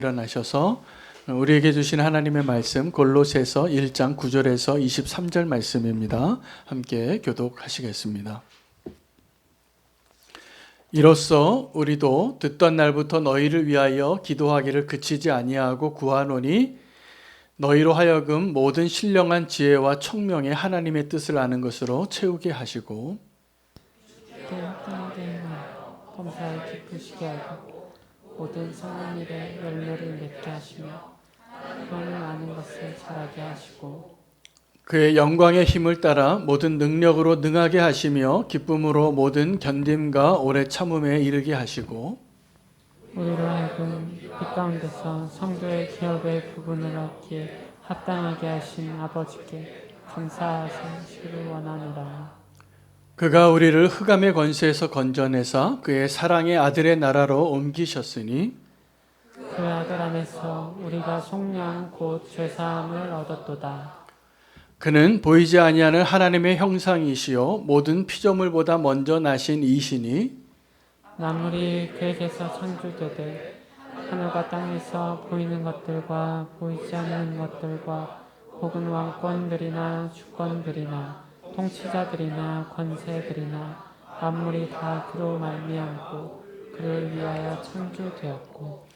일어나셔서 우리에게 주신 하나님의 말씀 골로새서 1장 9절에서 23절 말씀입니다. 함께 교독하시겠습니다. 이로써 우리도 듣던 날부터 너희를 위하여 기도하기를 그치지 아니하고 구하노니 너희로 하여금 모든 신령한 지혜와 총명의 하나님의 뜻을 아는 것으로 채우게 하시고 범사에 기쁘시게 하고 모든 선한 일에 열매를 맺게 하시며 그분을 아는 것을 잘하게 하시고 그의 영광의 힘을 따라 모든 능력으로 능하게 하시며 기쁨으로 모든 견딤과 오래 참음에 이르게 하시고 우리로 하여금 빛 가운데서 성도의 기업의 부분을 얻기에 합당하게 하신 아버지께 감사하시기를 원하노라. 그가 우리를 흑암의 권세에서 건져내사 그의 사랑의 아들의 나라로 옮기셨으니 그 아들 안에서 우리가 속량 곧 죄사함을 얻었도다. 그는 보이지 아니하는 하나님의 형상이시요 모든 피조물보다 먼저 나신 이시니 만물이 그에게서 창조되되 하늘과 땅에서 보이는 것들과 보이지 않는 것들과 혹은 왕권들이나 주권들이나 통치자들이나 권세들이나 만물이 다 그로 말미암고 그를 위하여 창조되었고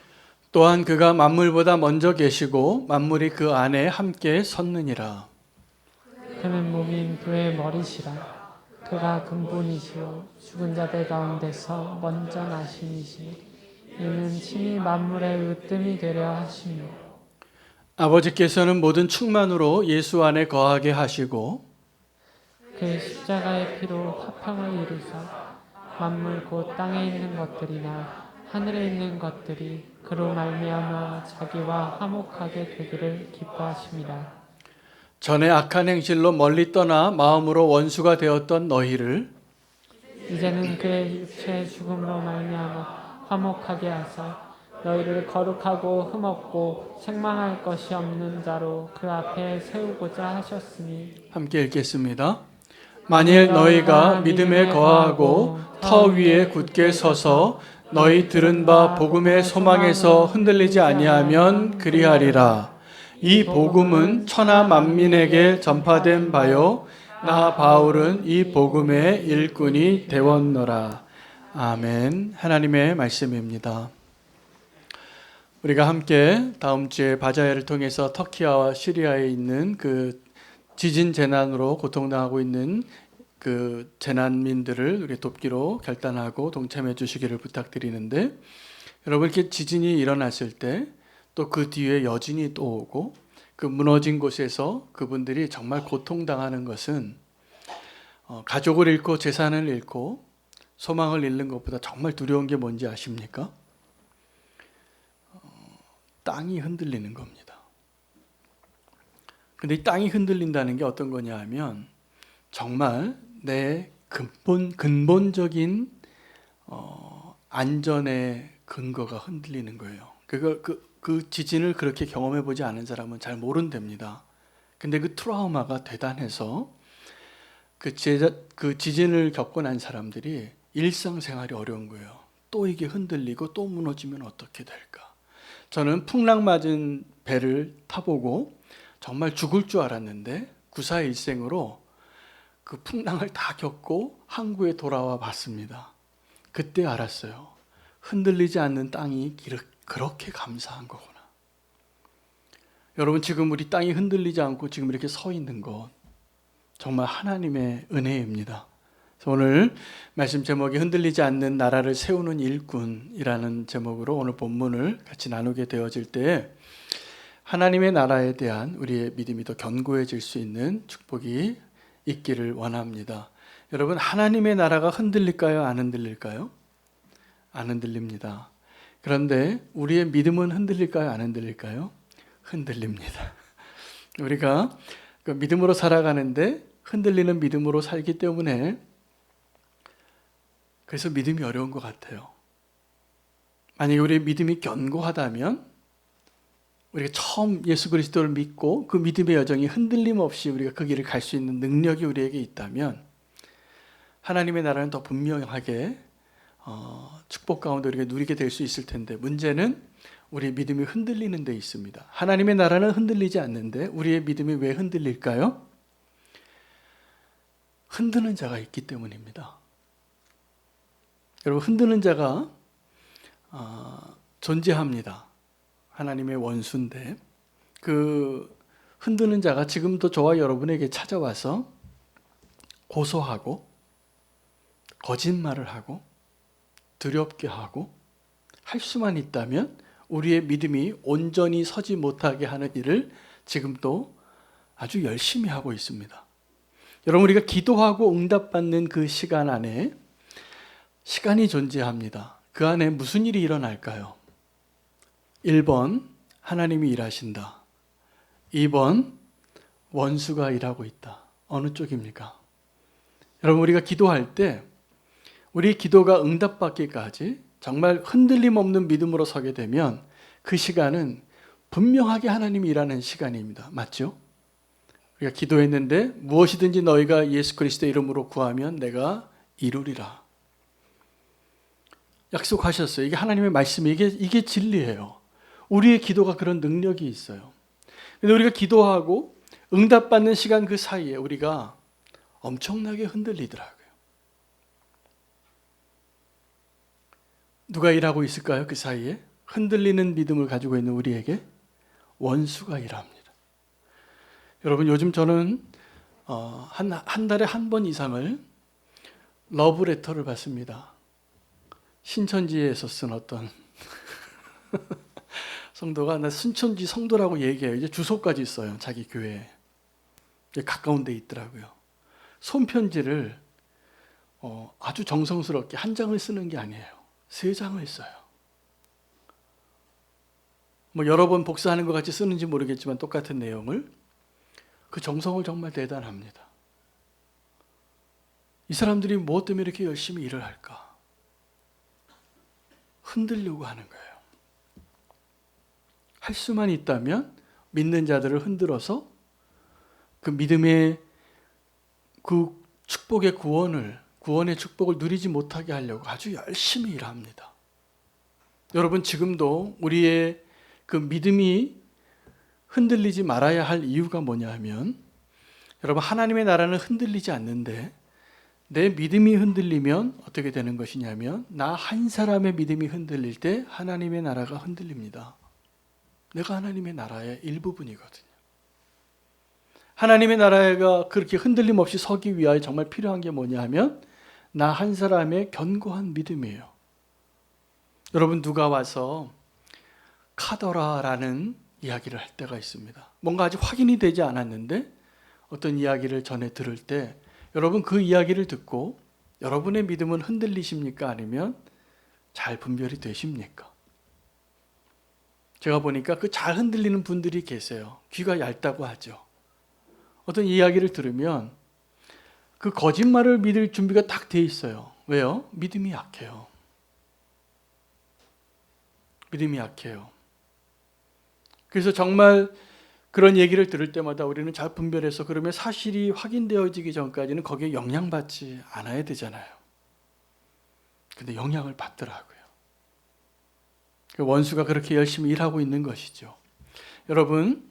또한 그가 만물보다 먼저 계시고 만물이 그 안에 함께 섰느니라. 그는 몸인 그의 머리시라. 그가 근본이시요 죽은 자들 가운데서 먼저 나시니시. 이는 친히 만물의 으뜸이 되려 하시며 아버지께서는 모든 충만으로 예수 안에 거하게 하시고 그 십자가의 피로 화평을 이루사 만물 곧 땅에 있는 것들이나 하늘에 있는 것들이 그로 말미암아 자기와 화목하게 되기를 기뻐하십니다. 전에 악한 행실로 멀리 떠나 마음으로 원수가 되었던 너희를 이제는 그의 육체의 죽음으로 말미암아 화목하게 하사 너희를 거룩하고 흠없고 책망할 것이 없는 자로 그 앞에 세우고자 하셨으니 함께 읽겠습니다. 만일 너희가 믿음에 거하고 터 위에 굳게 서서 너희 들은 바 복음의 소망에서 흔들리지 아니하면 그리하리라. 이 복음은 천하 만민에게 전파된 바요 나 바울은 이 복음의 일꾼이 되었노라. 아멘. 하나님의 말씀입니다. 우리가 함께 다음 주에 바자회를 통해서 터키와 시리아에 있는 그 지진 재난으로 고통당하고 있는 그 재난민들을 우리 돕기로 결단하고 동참해 주시기를 부탁드리는데, 여러분 이렇게 지진이 일어났을 때 또 그 뒤에 여진이 또 오고 그 무너진 곳에서 그분들이 정말 고통당하는 것은 가족을 잃고 재산을 잃고 소망을 잃는 것보다 정말 두려운 게 뭔지 아십니까? 땅이 흔들리는 겁니다. 근데 이 땅이 흔들린다는 게 어떤 거냐 하면 정말 내 근본적인 안전의 근거가 흔들리는 거예요. 그 지진을 그렇게 경험해 보지 않은 사람은 잘 모른답니다. 근데 그 트라우마가 대단해서 그 지진을 겪고 난 사람들이 일상생활이 어려운 거예요. 또 이게 흔들리고 또 무너지면 어떻게 될까? 저는 풍랑 맞은 배를 타보고 정말 죽을 줄 알았는데 구사일생으로 그 풍랑을 다 겪고 항구에 돌아와 봤습니다. 그때 알았어요. 흔들리지 않는 땅이 그렇게 감사한 거구나. 여러분 지금 우리 땅이 흔들리지 않고 지금 이렇게 서 있는 것 정말 하나님의 은혜입니다. 오늘 말씀 제목이 흔들리지 않는 나라를 세우는 일꾼이라는 제목으로 오늘 본문을 같이 나누게 되어질 때 하나님의 나라에 대한 우리의 믿음이 더 견고해질 수 있는 축복이 있기를 원합니다. 여러분 하나님의 나라가 흔들릴까요? 안 흔들릴까요? 안 흔들립니다. 그런데 우리의 믿음은 흔들릴까요? 안 흔들릴까요? 흔들립니다. 우리가 그 믿음으로 살아가는데 흔들리는 믿음으로 살기 때문에 그래서 믿음이 어려운 것 같아요. 만약에 우리의 믿음이 견고하다면 우리가 처음 예수 그리스도를 믿고 그 믿음의 여정이 흔들림 없이 우리가 그 길을 갈 수 있는 능력이 우리에게 있다면 하나님의 나라는 더 분명하게 축복 가운데 우리가 누리게 될 수 있을 텐데 문제는 우리의 믿음이 흔들리는 데 있습니다. 하나님의 나라는 흔들리지 않는데 우리의 믿음이 왜 흔들릴까요? 흔드는 자가 있기 때문입니다. 여러분, 흔드는 자가 존재합니다. 하나님의 원수인데 그 흔드는 자가 지금도 저와 여러분에게 찾아와서 고소하고 거짓말을 하고 두렵게 하고 할 수만 있다면 우리의 믿음이 온전히 서지 못하게 하는 일을 지금도 아주 열심히 하고 있습니다. 여러분, 우리가 기도하고 응답받는 그 시간 안에 시간이 존재합니다. 그 안에 무슨 일이 일어날까요? 1번, 하나님이 일하신다. 2번, 원수가 일하고 있다. 어느 쪽입니까? 여러분, 우리가 기도할 때 우리 기도가 응답받기까지 정말 흔들림 없는 믿음으로 서게 되면 그 시간은 분명하게 하나님이 일하는 시간입니다. 맞죠? 우리가 기도했는데 무엇이든지 너희가 예수 그리스도의 이름으로 구하면 내가 이루리라. 약속하셨어요. 이게 하나님의 말씀이 이게 진리예요. 우리의 기도가 그런 능력이 있어요. 근데 우리가 기도하고 응답받는 시간 그 사이에 우리가 엄청나게 흔들리더라고요. 누가 일하고 있을까요? 그 사이에 흔들리는 믿음을 가지고 있는 우리에게 원수가 일합니다. 여러분, 요즘 저는 한 달에 한 번 이상을 러브레터를 받습니다. 신천지에서 쓴 어떤 성도가 나 신천지 성도라고 얘기해요. 이제 주소까지 있어요. 자기 교회에. 가까운 데 있더라고요. 손편지를 아주 정성스럽게 한 장을 쓰는 게 아니에요. 3장을 써요. 뭐 여러 번 복사하는 것 같이 쓰는지 모르겠지만 똑같은 내용을 그 정성을 정말 대단합니다. 이 사람들이 무엇 때문에 이렇게 열심히 일을 할까? 흔들려고 하는 거예요. 할 수만 있다면 믿는 자들을 흔들어서 그 믿음의 그 축복의 구원의 축복을 누리지 못하게 하려고 아주 열심히 일합니다. 여러분, 지금도 우리의 그 믿음이 흔들리지 말아야 할 이유가 뭐냐 하면, 여러분, 하나님의 나라는 흔들리지 않는데 내 믿음이 흔들리면 어떻게 되는 것이냐면 나 한 사람의 믿음이 흔들릴 때 하나님의 나라가 흔들립니다. 내가 하나님의 나라의 일부분이거든요. 하나님의 나라가 그렇게 흔들림 없이 서기 위하여 정말 필요한 게 뭐냐 하면 나 한 사람의 견고한 믿음이에요. 여러분, 누가 와서 카더라라는 이야기를 할 때가 있습니다. 뭔가 아직 확인이 되지 않았는데 어떤 이야기를 전해 들을 때 여러분, 그 이야기를 듣고 여러분의 믿음은 흔들리십니까? 아니면 잘 분별이 되십니까? 제가 보니까 그 잘 흔들리는 분들이 계세요. 귀가 얇다고 하죠. 어떤 이야기를 들으면 그 거짓말을 믿을 준비가 딱 돼 있어요. 왜요? 믿음이 약해요. 믿음이 약해요. 그래서 정말 그런 얘기를 들을 때마다 우리는 잘 분별해서 그러면 사실이 확인되어지기 전까지는 거기에 영향받지 않아야 되잖아요. 근데 영향을 받더라고요. 그 원수가 그렇게 열심히 일하고 있는 것이죠. 여러분,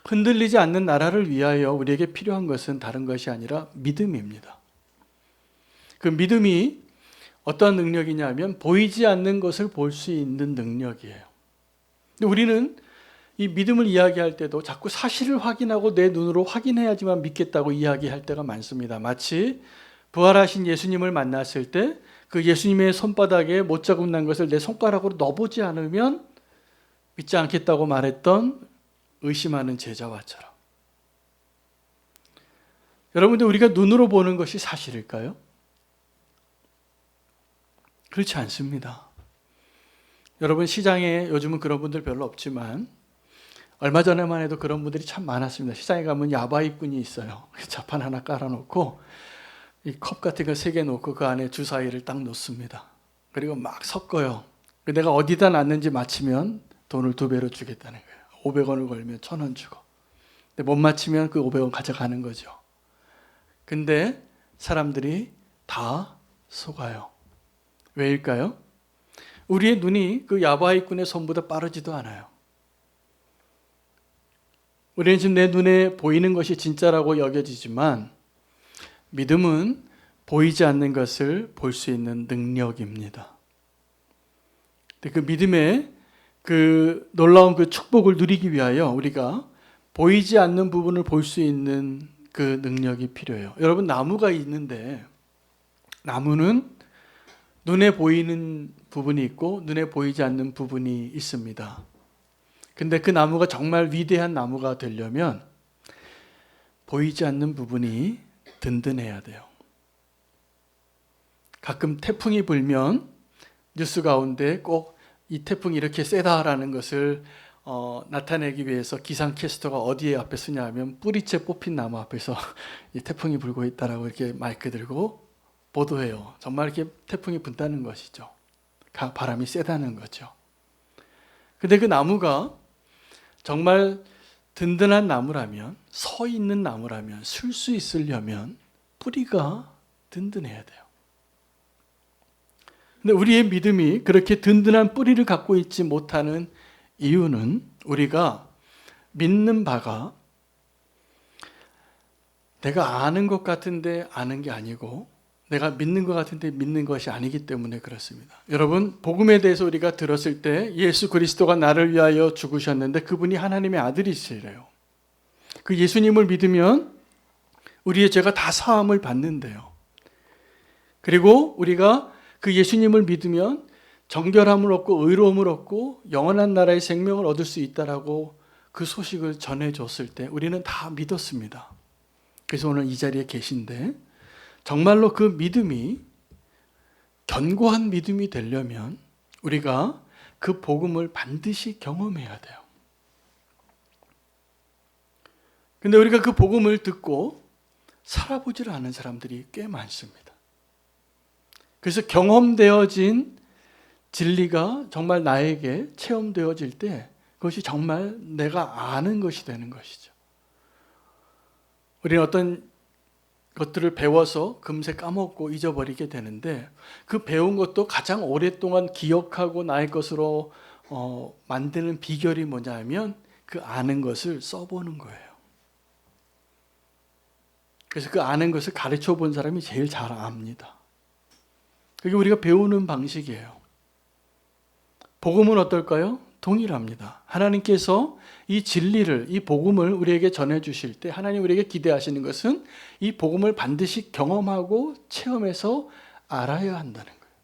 흔들리지 않는 나라를 위하여 우리에게 필요한 것은 다른 것이 아니라 믿음입니다. 그 믿음이 어떤 능력이냐면 보이지 않는 것을 볼 수 있는 능력이에요. 근데 우리는 이 믿음을 이야기할 때도 자꾸 사실을 확인하고 내 눈으로 확인해야지만 믿겠다고 이야기할 때가 많습니다. 마치 부활하신 예수님을 만났을 때 그 예수님의 손바닥에 못자국 난 것을 내 손가락으로 넣어보지 않으면 믿지 않겠다고 말했던 의심하는 제자와처럼. 여러분들, 우리가 눈으로 보는 것이 사실일까요? 그렇지 않습니다. 여러분, 시장에 요즘은 그런 분들 별로 없지만 얼마 전에만 해도 그런 분들이 참 많았습니다. 시장에 가면 야바이꾼이 있어요. 자판 하나 깔아놓고 이 컵 같은 거 3개 놓고 그 안에 주사위를 딱 놓습니다. 그리고 막 섞어요. 내가 어디다 놨는지 맞히면 돈을 2배로 주겠다는 거예요. 500원을 걸면 1,000원 주고. 근데 못 맞히면 그 500원 가져가는 거죠. 근데 사람들이 다 속아요. 왜일까요? 우리의 눈이 그 야바이꾼의 손보다 빠르지도 않아요. 우리는 지금 내 눈에 보이는 것이 진짜라고 여겨지지만 믿음은 보이지 않는 것을 볼 수 있는 능력입니다. 그 믿음의 그 놀라운 그 축복을 누리기 위하여 우리가 보이지 않는 부분을 볼 수 있는 그 능력이 필요해요. 여러분, 나무가 있는데 나무는 눈에 보이는 부분이 있고 눈에 보이지 않는 부분이 있습니다. 근데 그 나무가 정말 위대한 나무가 되려면 보이지 않는 부분이 든든해야 돼요. 가끔 태풍이 불면 뉴스 가운데 꼭 이 태풍이 이렇게 세다라는 것을 나타내기 위해서 기상캐스터가 어디에 앞에 쓰냐 하면 뿌리째 뽑힌 나무 앞에서 이 태풍이 불고 있다라고 이렇게 마이크 들고 보도해요. 정말 이렇게 태풍이 분다는 것이죠. 바람이 세다는 거죠. 근데 그 나무가 정말 든든한 나무라면, 서 있는 나무라면, 쓸 수 있으려면 뿌리가 든든해야 돼요. 근데 우리의 믿음이 그렇게 든든한 뿌리를 갖고 있지 못하는 이유는 우리가 믿는 바가 내가 아는 것 같은데 아는 게 아니고 내가 믿는 것 같은데 믿는 것이 아니기 때문에 그렇습니다. 여러분, 복음에 대해서 우리가 들었을 때 예수 그리스도가 나를 위하여 죽으셨는데 그분이 하나님의 아들이시래요. 그 예수님을 믿으면 우리의 죄가 다 사함을 받는데요. 그리고 우리가 그 예수님을 믿으면 정결함을 얻고 의로움을 얻고 영원한 나라의 생명을 얻을 수 있다라고 그 소식을 전해줬을 때 우리는 다 믿었습니다. 그래서 오늘 이 자리에 계신데 정말로 그 믿음이 견고한 믿음이 되려면 우리가 그 복음을 반드시 경험해야 돼요. 근데 우리가 그 복음을 듣고 살아보지를 않은 사람들이 꽤 많습니다. 그래서 경험되어진 진리가 정말 나에게 체험되어질 때 그것이 정말 내가 아는 것이 되는 것이죠. 우리는 어떤 것들을 배워서 금세 까먹고 잊어버리게 되는데 그 배운 것도 가장 오랫동안 기억하고 나의 것으로 만드는 비결이 뭐냐 하면 그 아는 것을 써보는 거예요. 그래서 그 아는 것을 가르쳐 본 사람이 제일 잘 압니다. 그게 우리가 배우는 방식이에요. 복음은 어떨까요? 동일합니다. 하나님께서 이 진리를, 이 복음을 우리에게 전해주실 때 하나님 우리에게 기대하시는 것은 이 복음을 반드시 경험하고 체험해서 알아야 한다는 거예요.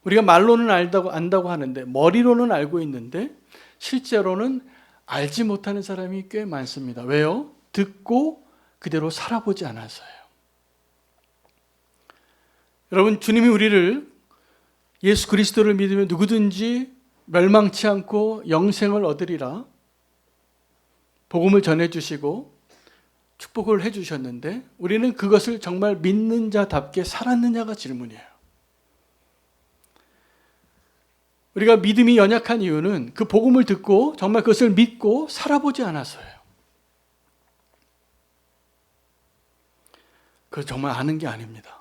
우리가 말로는 안다고 하는데 머리로는 알고 있는데 실제로는 알지 못하는 사람이 꽤 많습니다. 왜요? 듣고 그대로 살아보지 않아서요. 여러분, 주님이 우리를 예수 그리스도를 믿으면 누구든지 멸망치 않고 영생을 얻으리라 복음을 전해주시고 축복을 해주셨는데 우리는 그것을 정말 믿는 자답게 살았느냐가 질문이에요. 우리가 믿음이 연약한 이유는 그 복음을 듣고 정말 그것을 믿고 살아보지 않아서예요. 그걸 정말 아는 게 아닙니다.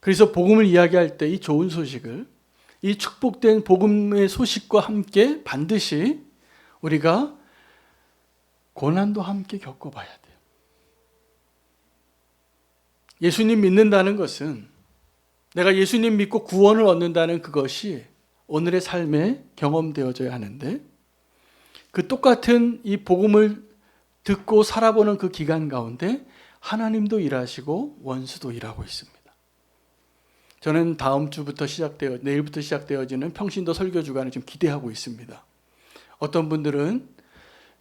그래서 복음을 이야기할 때 이 좋은 소식을, 이 축복된 복음의 소식과 함께 반드시 우리가 고난도 함께 겪어봐야 돼요. 예수님 믿는다는 것은 내가 예수님 믿고 구원을 얻는다는 그것이 오늘의 삶에 경험되어져야 하는데 그 똑같은 이 복음을 듣고 살아보는 그 기간 가운데 하나님도 일하시고 원수도 일하고 있습니다. 저는 다음 주부터 내일부터 시작되어지는 평신도 설교 주간을 좀 기대하고 있습니다. 어떤 분들은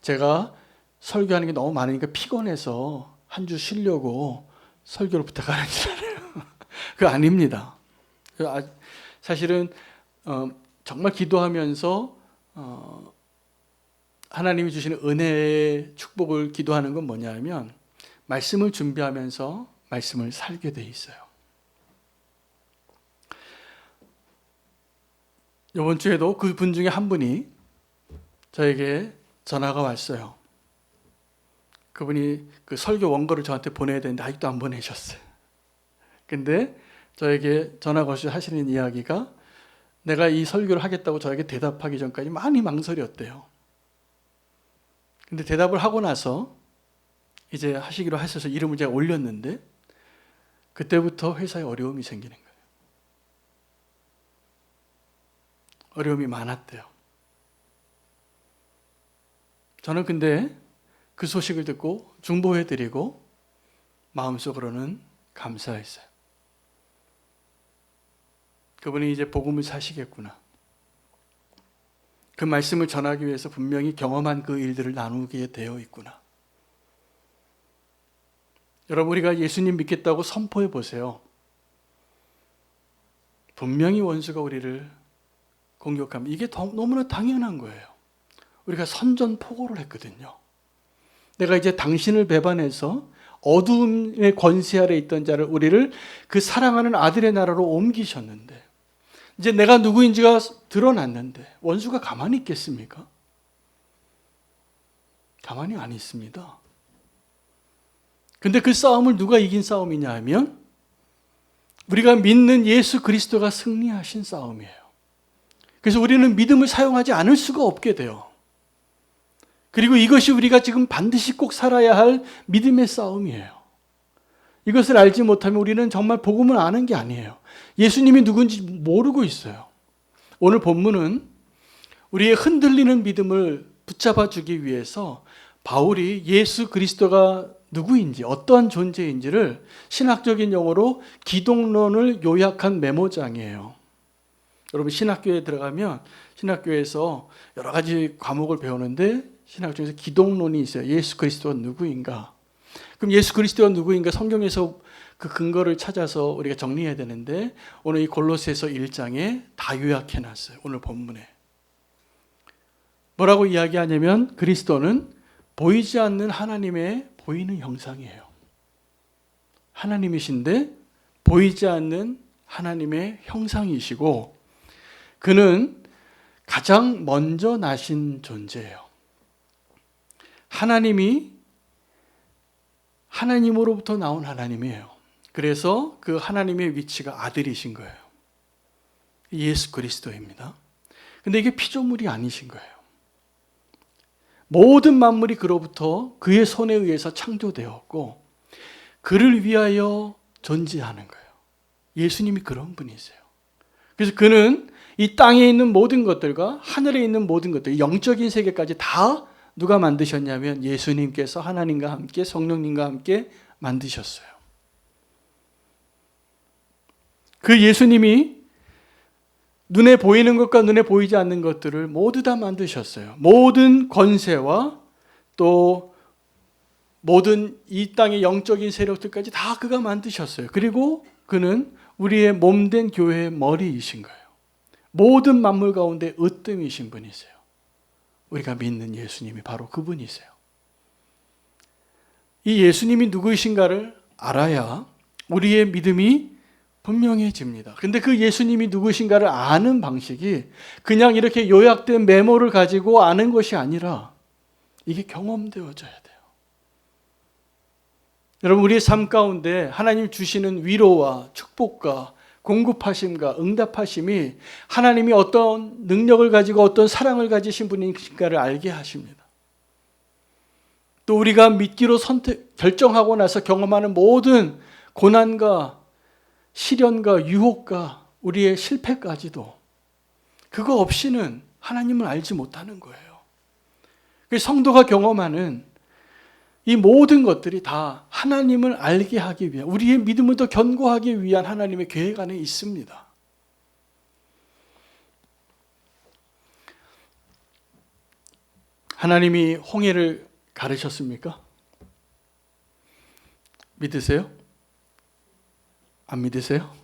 제가 설교하는 게 너무 많으니까 피곤해서 한 주 쉬려고 설교를 부탁하는 줄 알아요. 그거 아닙니다. 사실은 정말 기도하면서 하나님이 주시는 은혜의 축복을 기도하는 건 뭐냐 하면 말씀을 준비하면서 말씀을 살게 돼 있어요. 이번 주에도 그 분 중에 한 분이 저에게 전화가 왔어요. 그분이 그 설교 원고를 저한테 보내야 되는데 아직도 안 보내셨어요. 근데 저에게 전화 거시 하시는 이야기가 내가 이 설교를 하겠다고 저에게 대답하기 전까지 많이 망설였대요. 근데 대답을 하고 나서 이제 하시기로 하셔서 이름을 제가 올렸는데 그때부터 회사에 어려움이 생기는 거예요. 어려움이 많았대요. 저는 근데 그 소식을 듣고 중보해드리고 마음속으로는 감사했어요. 그분이 이제 복음을 사시겠구나. 그 말씀을 전하기 위해서 분명히 경험한 그 일들을 나누게 되어 있구나. 여러분, 우리가 예수님 믿겠다고 선포해 보세요. 분명히 원수가 우리를 공격하면 이게 너무나 당연한 거예요. 우리가 선전포고를 했거든요. 내가 이제 당신을 배반해서 어둠의 권세 아래 있던 자를 우리를 그 사랑하는 아들의 나라로 옮기셨는데 이제 내가 누구인지가 드러났는데 원수가 가만히 있겠습니까? 가만히 안 있습니다. 근데 그 싸움을 누가 이긴 싸움이냐 하면 우리가 믿는 예수 그리스도가 승리하신 싸움이에요. 그래서 우리는 믿음을 사용하지 않을 수가 없게 돼요. 그리고 이것이 우리가 지금 반드시 꼭 살아야 할 믿음의 싸움이에요. 이것을 알지 못하면 우리는 정말 복음을 아는 게 아니에요. 예수님이 누군지 모르고 있어요. 오늘 본문은 우리의 흔들리는 믿음을 붙잡아 주기 위해서 바울이 예수 그리스도가 누구인지 어떠한 존재인지를 신학적인 용어로 기독론을 요약한 메모장이에요. 여러분 신학교에 들어가면 신학교에서 여러 가지 과목을 배우는데 신학 중에서 기독론이 있어요. 예수 그리스도가 누구인가? 그럼 예수 그리스도가 누구인가 성경에서 그 근거를 찾아서 우리가 정리해야 되는데 오늘 이 골로새서 1장에 다 요약해 놨어요. 오늘 본문에. 뭐라고 이야기하냐면 그리스도는 보이지 않는 하나님의 보이는 형상이에요. 하나님이신데 보이지 않는 하나님의 형상이시고 그는 가장 먼저 나신 존재예요. 하나님이 하나님으로부터 나온 하나님이에요. 그래서 그 하나님의 위치가 아들이신 거예요. 예수 그리스도입니다. 근데 이게 피조물이 아니신 거예요. 모든 만물이 그로부터 그의 손에 의해서 창조되었고 그를 위하여 존재하는 거예요. 예수님이 그런 분이세요. 그래서 그는 이 땅에 있는 모든 것들과 하늘에 있는 모든 것들, 영적인 세계까지 다 누가 만드셨냐면 예수님께서 하나님과 함께 성령님과 함께 만드셨어요. 그 예수님이 눈에 보이는 것과 눈에 보이지 않는 것들을 모두 다 만드셨어요. 모든 권세와 또 모든 이 땅의 영적인 세력들까지 다 그가 만드셨어요. 그리고 그는 우리의 몸된 교회의 머리이신 거예요. 모든 만물 가운데 으뜸이신 분이세요. 우리가 믿는 예수님이 바로 그분이세요. 이 예수님이 누구이신가를 알아야 우리의 믿음이 분명해집니다. 근데 그 예수님이 누구신가를 아는 방식이 그냥 이렇게 요약된 메모를 가지고 아는 것이 아니라 이게 경험되어져야 돼요. 여러분 우리의 삶 가운데 하나님 주시는 위로와 축복과 공급하심과 응답하심이 하나님이 어떤 능력을 가지고 어떤 사랑을 가지신 분인가를 알게 하십니다. 또 우리가 믿기로 결정하고 나서 경험하는 모든 고난과 시련과 유혹과 우리의 실패까지도 그거 없이는 하나님을 알지 못하는 거예요. 성도가 경험하는 이 모든 것들이 다 하나님을 알게 하기 위한 우리의 믿음을 더 견고하기 위한 하나님의 계획 안에 있습니다. 하나님이 홍해를 가르셨습니까? 믿으세요? 안 믿으세요?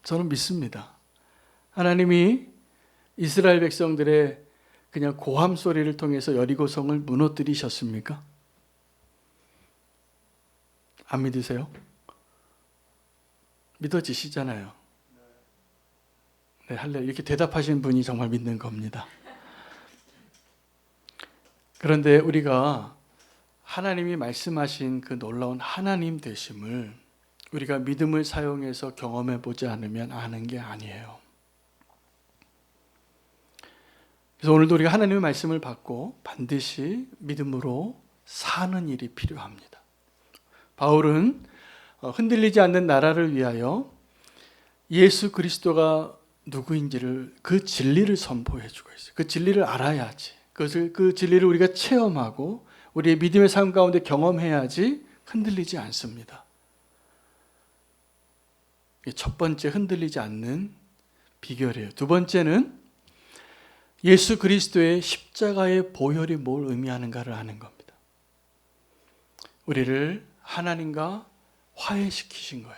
저는 믿습니다. 하나님이 이스라엘 백성들의 그냥 고함 소리를 통해서 여리고성을 무너뜨리셨습니까? 안 믿으세요? 믿어지시잖아요. 네, 할래. 이렇게 대답하신 분이 정말 믿는 겁니다. 그런데 우리가 하나님이 말씀하신 그 놀라운 하나님 되심을 우리가 믿음을 사용해서 경험해 보지 않으면 아는 게 아니에요. 그래서 오늘도 우리가 하나님의 말씀을 받고 반드시 믿음으로 사는 일이 필요합니다. 바울은 흔들리지 않는 나라를 위하여 예수 그리스도가 누구인지를, 그 진리를 선포해 주고 있어요. 그 진리를 알아야지. 그 진리를 우리가 체험하고 우리의 믿음의 삶 가운데 경험해야지 흔들리지 않습니다. 첫 번째, 흔들리지 않는 비결이에요. 두 번째는 예수 그리스도의 십자가의 보혈이 뭘 의미하는가를 아는 겁니다. 우리를 하나님과 화해시키신 거예요.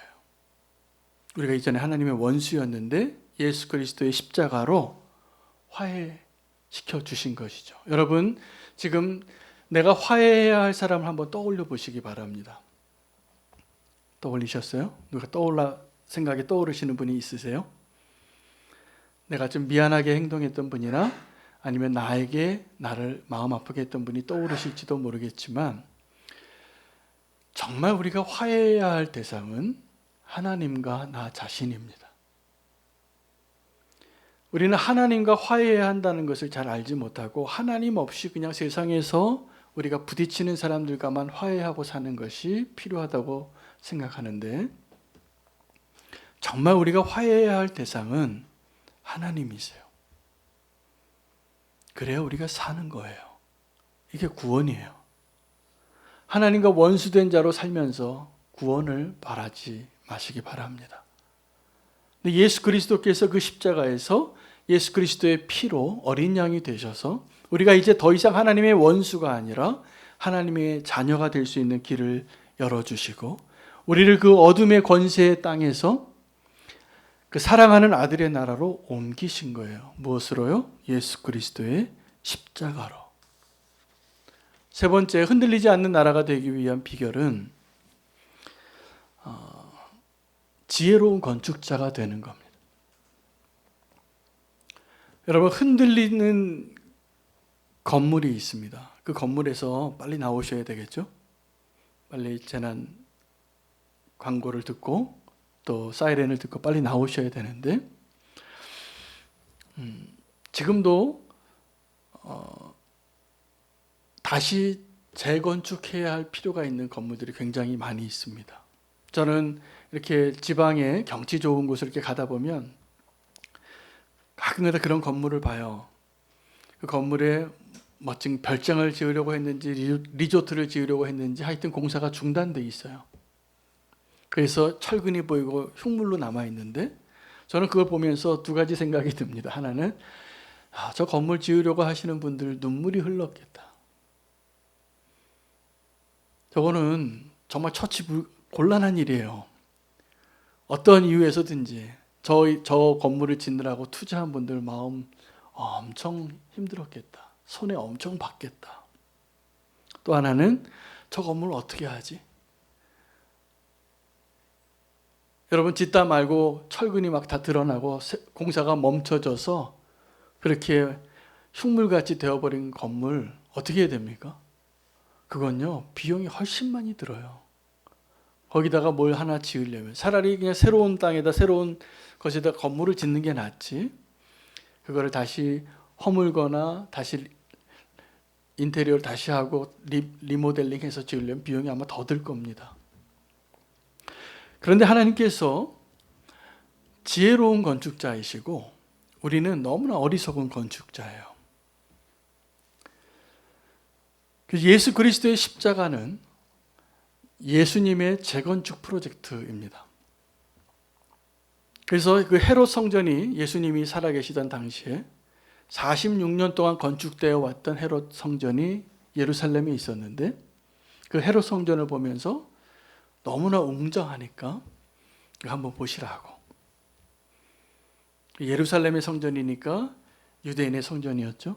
우리가 이전에 하나님의 원수였는데 예수 그리스도의 십자가로 화해시켜 주신 것이죠. 여러분, 지금 내가 화해해야 할 사람을 한번 떠올려 보시기 바랍니다. 떠올리셨어요? 누가 생각에 떠오르시는 분이 있으세요? 내가 좀 미안하게 행동했던 분이나 아니면 나를 마음 아프게 했던 분이 떠오르실지도 모르겠지만, 정말 우리가 화해해야 할 대상은 하나님과 나 자신입니다. 우리는 하나님과 화해해야 한다는 것을 잘 알지 못하고 하나님 없이 그냥 세상에서 우리가 부딪히는 사람들과만 화해하고 사는 것이 필요하다고 생각하는데, 정말 우리가 화해해야 할 대상은 하나님이세요. 그래야 우리가 사는 거예요. 이게 구원이에요. 하나님과 원수된 자로 살면서 구원을 바라지 마시기 바랍니다. 근데 예수 그리스도께서 그 십자가에서 예수 그리스도의 피로 어린 양이 되셔서 우리가 이제 더 이상 하나님의 원수가 아니라 하나님의 자녀가 될 수 있는 길을 열어주시고, 우리를 그 어둠의 권세의 땅에서 그 사랑하는 아들의 나라로 옮기신 거예요. 무엇으로요? 예수 그리스도의 십자가로. 세 번째, 흔들리지 않는 나라가 되기 위한 비결은 지혜로운 건축자가 되는 겁니다. 여러분, 흔들리는 건물이 있습니다. 그 건물에서 빨리 나오셔야 되겠죠? 빨리 재난 광고를 듣고 또 사이렌을 듣고 빨리 나오셔야 되는데, 지금도 다시 재건축해야 할 필요가 있는 건물들이 굉장히 많이 있습니다. 저는 이렇게 지방에 경치 좋은 곳을 이렇게 가다 보면 가끔가다 그런 건물을 봐요. 그 건물에 멋진 별장을 지으려고 했는지 리조트를 지으려고 했는지 하여튼 공사가 중단돼 있어요. 그래서 철근이 보이고 흉물로 남아있는데, 저는 그걸 보면서 두 가지 생각이 듭니다. 하나는 저 건물 지으려고 하시는 분들 눈물이 흘렀겠다. 저거는 정말 곤란한 일이에요. 어떤 이유에서든지 저 건물을 짓느라고 투자한 분들 마음 엄청 힘들었겠다. 손해 엄청 받겠다. 또 하나는 저 건물 어떻게 하지? 여러분, 짓다 말고 철근이 막 다 드러나고 공사가 멈춰져서 그렇게 흉물같이 되어버린 건물 어떻게 해야 됩니까? 그건요, 비용이 훨씬 많이 들어요. 거기다가 뭘 하나 지으려면 차라리 그냥 새로운 땅에다 새로운 것에다 건물을 짓는 게 낫지, 그거를 다시 허물거나 다시 인테리어를 다시 하고 리모델링해서 지으려면 비용이 아마 더 들 겁니다. 그런데 하나님께서 지혜로운 건축자이시고 우리는 너무나 어리석은 건축자예요. 예수 그리스도의 십자가는 예수님의 재건축 프로젝트입니다. 그래서 그 헤롯 성전이 예수님이 살아계시던 당시에 46년 동안 건축되어 왔던 헤롯 성전이 예루살렘에 있었는데, 그 헤롯 성전을 보면서 너무나 웅장하니까 한번 보시라고. 예루살렘의 성전이니까 유대인의 성전이었죠.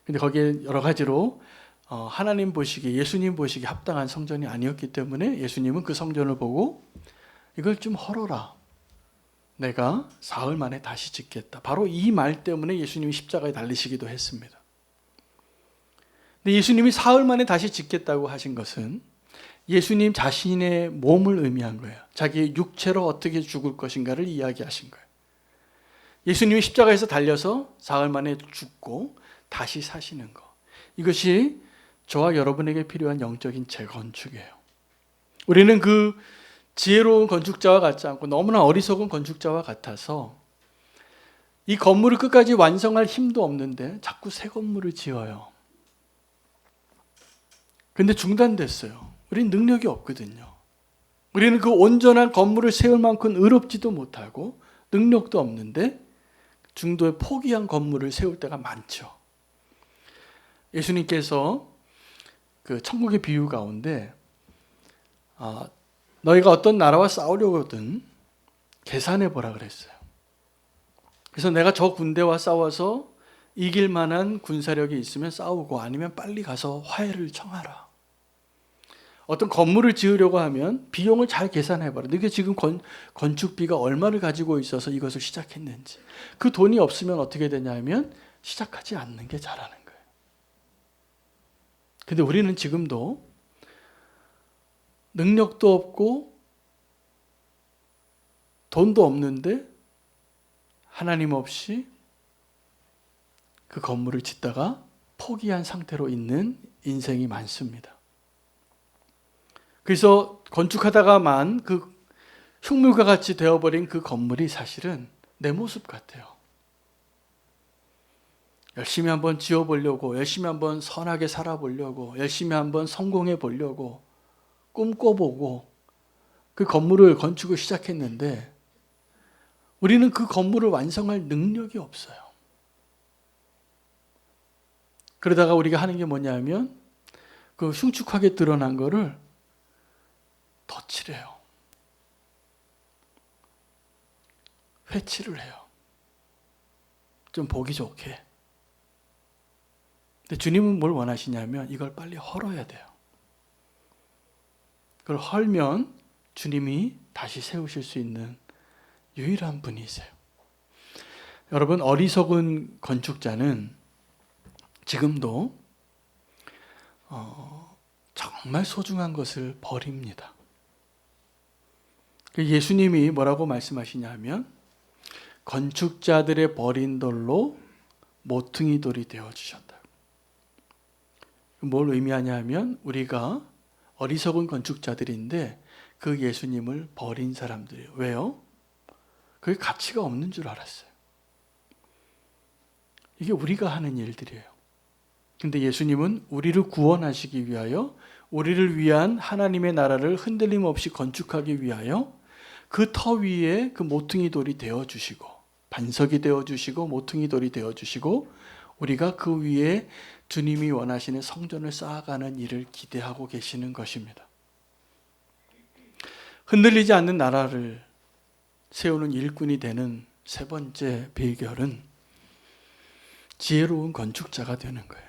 근데 거기에 여러 가지로 하나님 보시기에, 예수님 보시기에 합당한 성전이 아니었기 때문에 예수님은 그 성전을 보고 이걸 좀 헐어라. 내가 사흘 만에 다시 짓겠다. 바로 이 말 때문에 예수님이 십자가에 달리시기도 했습니다. 근데 예수님이 사흘 만에 다시 짓겠다고 하신 것은 예수님 자신의 몸을 의미한 거예요. 자기의 육체로 어떻게 죽을 것인가를 이야기하신 거예요. 예수님이 십자가에서 달려서 사흘 만에 죽고 다시 사시는 것. 이것이 저와 여러분에게 필요한 영적인 재건축이에요. 우리는 그 지혜로운 건축자와 같지 않고 너무나 어리석은 건축자와 같아서 이 건물을 끝까지 완성할 힘도 없는데 자꾸 새 건물을 지어요. 근데 중단됐어요. 우리는 능력이 없거든요. 우리는 그 온전한 건물을 세울 만큼 의롭지도 못하고 능력도 없는데 중도에 포기한 건물을 세울 때가 많죠. 예수님께서 그 천국의 비유 가운데 너희가 어떤 나라와 싸우려거든 계산해 보라 그랬어요. 그래서 내가 저 군대와 싸워서 이길 만한 군사력이 있으면 싸우고 아니면 빨리 가서 화해를 청하라. 어떤 건물을 지으려고 하면 비용을 잘 계산해 봐라. 너게 지금 건축비가 얼마를 가지고 있어서 이것을 시작했는지. 그 돈이 없으면 어떻게 되냐면 시작하지 않는 게 잘하는 거예요. 근데 우리는 지금도 능력도 없고 돈도 없는데 하나님 없이 그 건물을 짓다가 포기한 상태로 있는 인생이 많습니다. 그래서 건축하다가만 그 흉물과 같이 되어버린 그 건물이 사실은 내 모습 같아요. 열심히 한번 지어보려고, 열심히 한번 선하게 살아보려고, 열심히 한번 성공해 보려고 꿈꿔보고 그 건물을 건축을 시작했는데 우리는 그 건물을 완성할 능력이 없어요. 그러다가 우리가 하는 게 뭐냐면 그 흉측하게 드러난 거를 덧칠해요. 회칠을 해요. 좀 보기 좋게. 근데 주님은 뭘 원하시냐면 이걸 빨리 헐어야 돼요. 그걸 헐면 주님이 다시 세우실 수 있는 유일한 분이세요. 여러분, 어리석은 건축자는 지금도 정말 소중한 것을 버립니다. 예수님이 뭐라고 말씀하시냐면 건축자들의 버린 돌로 모퉁이 돌이 되어주셨다. 뭘 의미하냐면 우리가 어리석은 건축자들인데 그 예수님을 버린 사람들이에요. 왜요? 그게 가치가 없는 줄 알았어요. 이게 우리가 하는 일들이에요. 근데 예수님은 우리를 구원하시기 위하여 우리를 위한 하나님의 나라를 흔들림 없이 건축하기 위하여 그 터 위에 그 모퉁이 돌이 되어주시고 반석이 되어주시고 모퉁이 돌이 되어주시고 우리가 그 위에 주님이 원하시는 성전을 쌓아가는 일을 기대하고 계시는 것입니다. 흔들리지 않는 나라를 세우는 일꾼이 되는 세 번째 비결은 지혜로운 건축자가 되는 거예요.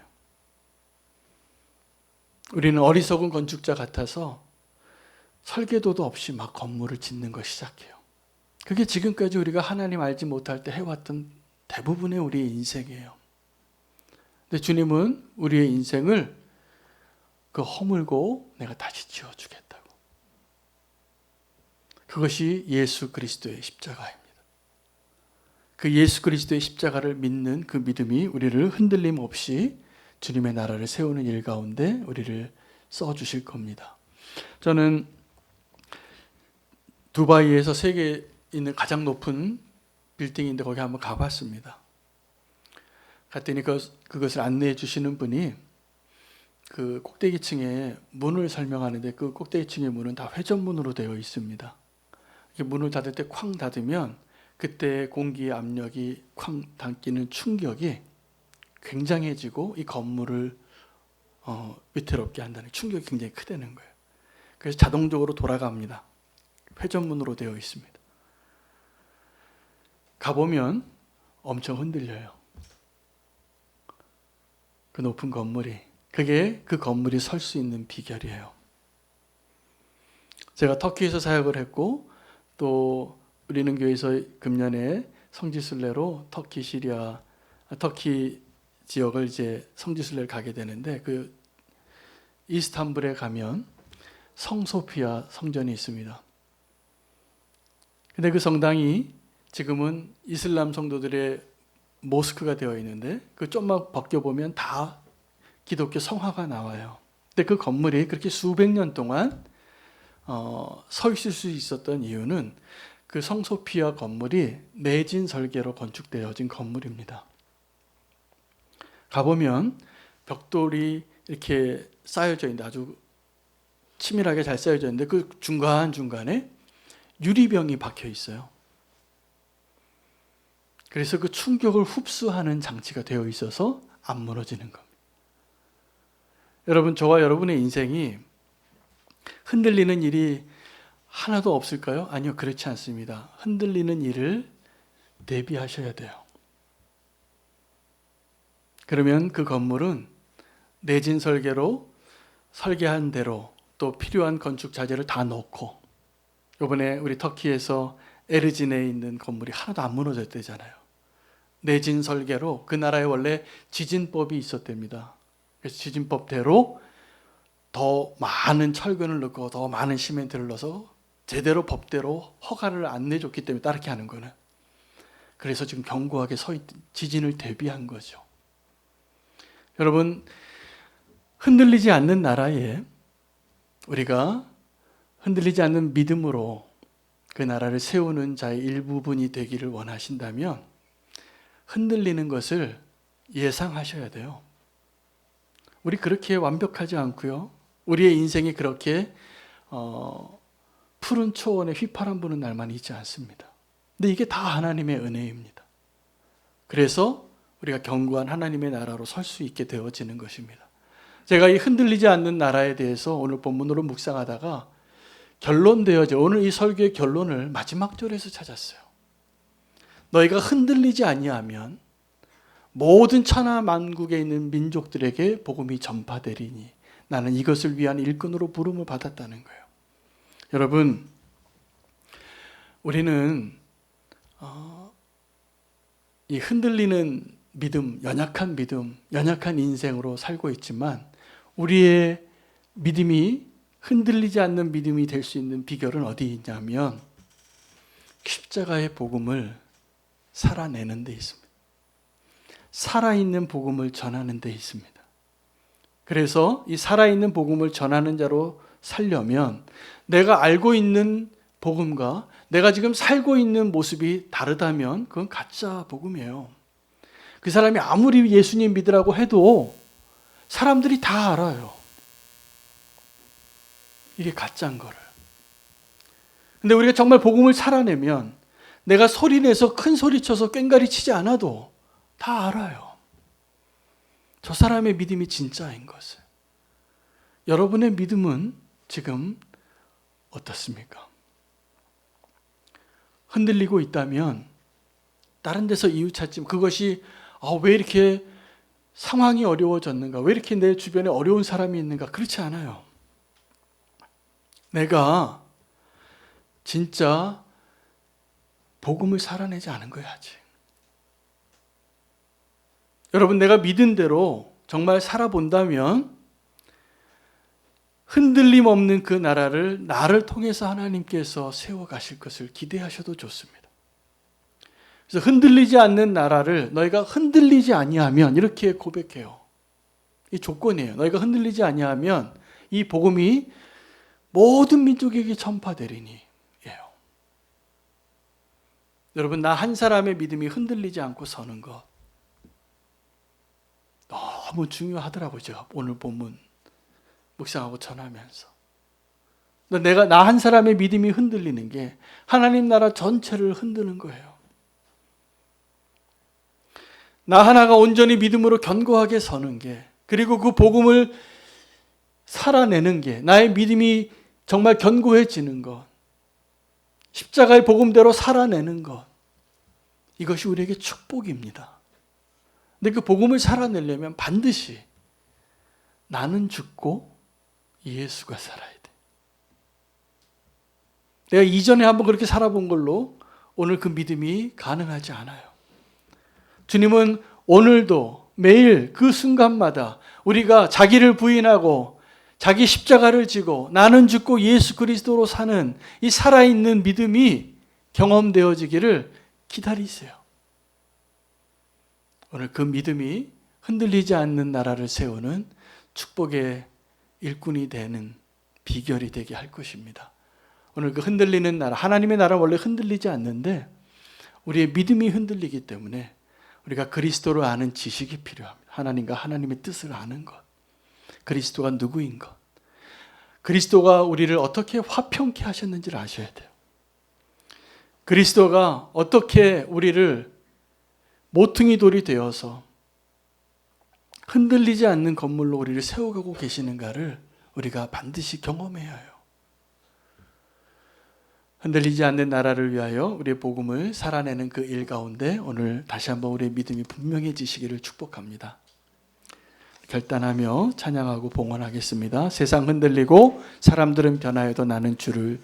우리는 어리석은 건축자 같아서 설계도도 없이 막 건물을 짓는 거 시작해요. 그게 지금까지 우리가 하나님 알지 못할 때 해왔던 대부분의 우리의 인생이에요. 근데 주님은 우리의 인생을 그 허물고 내가 다시 지어주겠다고. 그것이 예수 그리스도의 십자가입니다. 그 예수 그리스도의 십자가를 믿는 그 믿음이 우리를 흔들림 없이 주님의 나라를 세우는 일 가운데 우리를 써주실 겁니다. 저는 두바이에서 세계에 있는 가장 높은 빌딩인데 거기 한번 가봤습니다. 갔더니 그것을 안내해 주시는 분이 그 꼭대기층에 문을 설명하는데 그 꼭대기층의 문은 다 회전문으로 되어 있습니다. 문을 닫을 때 쾅 닫으면 그때 공기의 압력이 쾅 닫히는 충격이 굉장해지고 이 건물을 위태롭게 한다는 충격이 굉장히 크다는 거예요. 그래서 자동적으로 돌아갑니다. 회전문으로 되어 있습니다. 가보면 엄청 흔들려요. 그 높은 건물이. 그게 그 건물이 설 수 있는 비결이에요. 제가 터키에서 사역을 했고 또 우리는 교회에서 금년에 성지순례로 터키, 시리아, 터키 지역을 이제 성지순례를 가게 되는데 그 이스탄불에 가면 성소피아 성전이 있습니다. 근데 그 성당이 지금은 이슬람 성도들의 모스크가 되어 있는데 그 좀만 벗겨보면 다 기독교 성화가 나와요. 근데 그 건물이 그렇게 수백 년 동안 서 있을 수 있었던 이유는 그 성소피아 건물이 내진 설계로 건축되어진 건물입니다. 가보면 벽돌이 이렇게 쌓여져 있는데 아주 치밀하게 잘 쌓여져 있는데 그 중간중간에 유리병이 박혀 있어요. 그래서 그 충격을 흡수하는 장치가 되어 있어서 안 무너지는 겁니다. 여러분, 저와 여러분의 인생이 흔들리는 일이 하나도 없을까요? 아니요, 그렇지 않습니다. 흔들리는 일을 대비하셔야 돼요. 그러면 그 건물은 내진 설계로 설계한 대로 또 필요한 건축 자재를 다 넣고, 이번에 우리 터키에서 에르진에 있는 건물이 하나도 안 무너졌대잖아요. 내진 설계로 그 나라에 원래 지진법이 있었답니다. 그래서 지진법대로 더 많은 철근을 넣고 더 많은 시멘트를 넣어서 제대로 법대로 허가를 안 내줬기 때문에 따르게 하는 거는. 그래서 지금 견고하게 지진을 대비한 거죠. 여러분, 흔들리지 않는 나라에 우리가 흔들리지 않는 믿음으로 그 나라를 세우는 자의 일부분이 되기를 원하신다면 흔들리는 것을 예상하셔야 돼요. 우리 그렇게 완벽하지 않고요. 우리의 인생이 그렇게 푸른 초원에 휘파람 부는 날만 있지 않습니다. 근데 이게 다 하나님의 은혜입니다. 그래서 우리가 견고한 하나님의 나라로 설 수 있게 되어지는 것입니다. 제가 이 흔들리지 않는 나라에 대해서 오늘 본문으로 묵상하다가 오늘 이 설교의 결론을 마지막 절에서 찾았어요. 너희가 흔들리지 아니하면 모든 천하 만국에 있는 민족들에게 복음이 전파되리니 나는 이것을 위한 일꾼으로 부름을 받았다는 거예요. 여러분, 우리는 이 흔들리는 믿음, 연약한 인생으로 살고 있지만 우리의 믿음이 흔들리지 않는 믿음이 될 수 있는 비결은 어디 있냐면 십자가의 복음을 살아내는 데 있습니다. 살아있는 복음을 전하는 데 있습니다. 그래서 이 살아있는 복음을 전하는 자로 살려면 내가 알고 있는 복음과 내가 지금 살고 있는 모습이 다르다면 그건 가짜 복음이에요. 그 사람이 아무리 예수님 믿으라고 해도 사람들이 다 알아요. 이게 가짜인 거를. 근데 우리가 정말 복음을 살아내면 내가 소리내서 큰 소리 쳐서 꽹가리 치지 않아도 다 알아요. 저 사람의 믿음이 진짜인 것을. 여러분의 믿음은 지금 어떻습니까? 흔들리고 있다면 다른 데서 이유 찾지, 그것이 왜 이렇게 상황이 어려워졌는가? 왜 이렇게 내 주변에 어려운 사람이 있는가? 그렇지 않아요. 내가 진짜 복음을 살아내지 않은 거야, 아직. 여러분, 내가 믿은 대로 정말 살아본다면 흔들림 없는 그 나라를 나를 통해서 하나님께서 세워가실 것을 기대하셔도 좋습니다. 그래서 흔들리지 않는 나라를 너희가 흔들리지 아니하면, 이렇게 고백해요. 이 조건이에요. 너희가 흔들리지 아니하면 이 복음이 모든 민족에게 전파되리니 예요. 여러분, 나 한 사람의 믿음이 흔들리지 않고 서는 것 너무 중요하더라고요. 제가 오늘 본문 묵상하고 전하면서 나 한 사람의 믿음이 흔들리는 게 하나님 나라 전체를 흔드는 거예요. 나 하나가 온전히 믿음으로 견고하게 서는 게, 그리고 그 복음을 살아내는 게, 나의 믿음이 정말 견고해지는 것, 십자가의 복음대로 살아내는 것, 이것이 우리에게 축복입니다. 근데 그 복음을 살아내려면 반드시 나는 죽고 예수가 살아야 돼. 내가 이전에 한번 그렇게 살아본 걸로 오늘 그 믿음이 가능하지 않아요. 주님은 오늘도 매일 그 순간마다 우리가 자기를 부인하고 자기 십자가를 지고 나는 죽고 예수 그리스도로 사는 이 살아있는 믿음이 경험되어지기를 기다리세요. 오늘 그 믿음이 흔들리지 않는 나라를 세우는 축복의 일꾼이 되는 비결이 되게 할 것입니다. 오늘 그 흔들리는 나라, 하나님의 나라는 원래 흔들리지 않는데 우리의 믿음이 흔들리기 때문에 우리가 그리스도를 아는 지식이 필요합니다. 하나님과 하나님의 뜻을 아는 것, 그리스도가 누구인 것, 그리스도가 우리를 어떻게 화평케 하셨는지를 아셔야 돼요. 그리스도가 어떻게 우리를 모퉁이 돌이 되어서 흔들리지 않는 건물로 우리를 세워가고 계시는가를 우리가 반드시 경험해야 해요. 흔들리지 않는 나라를 위하여 우리의 복음을 살아내는 그 일 가운데 오늘 다시 한번 우리의 믿음이 분명해지시기를 축복합니다. 결단하며 찬양하고 봉헌하겠습니다. 세상 흔들리고 사람들은 변하여도 나는 주를